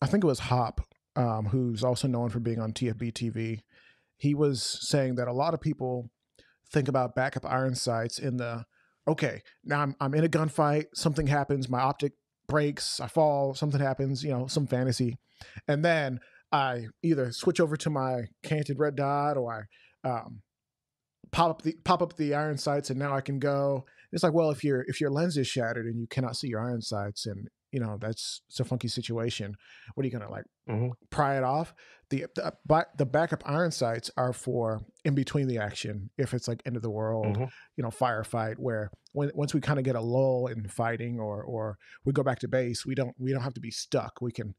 I think it was Hop, who's also known for being on TFB TV. He was saying that a lot of people think about backup iron sights in the okay, now I'm in a gunfight, something happens, my optic breaks, I fall, something happens, some fantasy, and then I either switch over to my canted red dot or I pop up the iron sights and now I can go. It's like, well, if your lens is shattered and you cannot see your iron sights and that's it's a funky situation. What are you gonna like Hmm. pry it off? The backup iron sights are for in between the action. If it's like end of the world, Hmm. firefight, where once we kind of get a lull in fighting or we go back to base, we don't have to be stuck. We can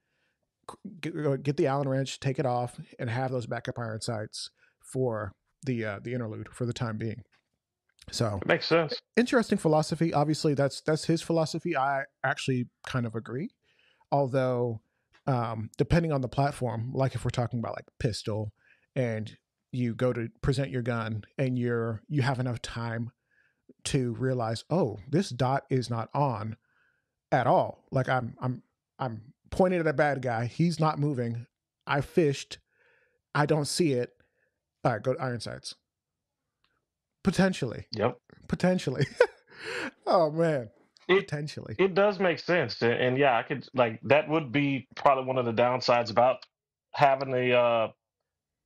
get the Allen wrench, take it off, and have those backup iron sights for the interlude for the time being. So It makes sense. interesting philosophy. Obviously, that's his philosophy. I actually kind of agree. Although, depending on the platform, like if we're talking about like pistol, and you go to present your gun and you have enough time to realize, oh, this dot is not on at all. Like I'm pointing at a bad guy. He's not moving. I fished. I don't see it. All right, go to iron sights. Potentially. Yep. Potentially. Oh man. It Potentially. it does make sense, and yeah, I could like that would be probably one of the downsides about having a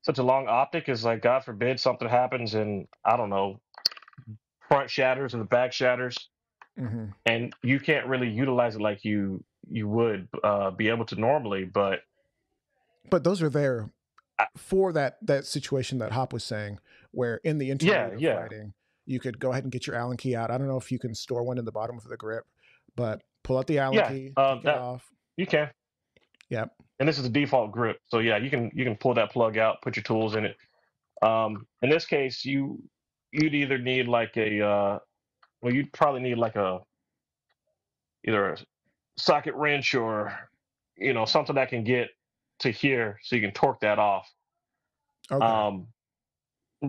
such a long optic is like God forbid something happens and I don't know front shatters or the back shatters Hmm. and you can't really utilize it like you would be able to normally. But But those are there I, for that situation that Hop was saying, where in the yeah, interlude of yeah, fighting, you could go ahead and get your Allen key out. I don't know if you can store one in the bottom of the grip, but pull out the Allen yeah. key, take it That off. you can, Yep. and this is the default grip, so yeah, you can pull that plug out, put your tools in it. In this case, you'd either need like a well, you'd probably need like a either a socket wrench or something that can get to here so you can torque that off. Okay. Um,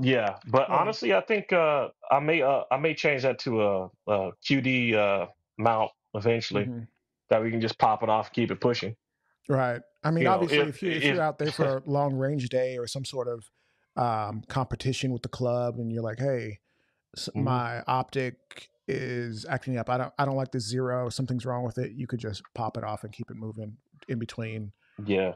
yeah, but Well. honestly, I think I may change that to a QD mount eventually Mhm. that we can just pop it off, keep it pushing. Right. I mean, You know, obviously, if if you're if out there for a long range day or some sort of competition with the club, and you're like, hey, Mhm. my optic is acting up. I don't like this zero. Something's wrong with it. You could just pop it off and keep it moving in between. Yeah,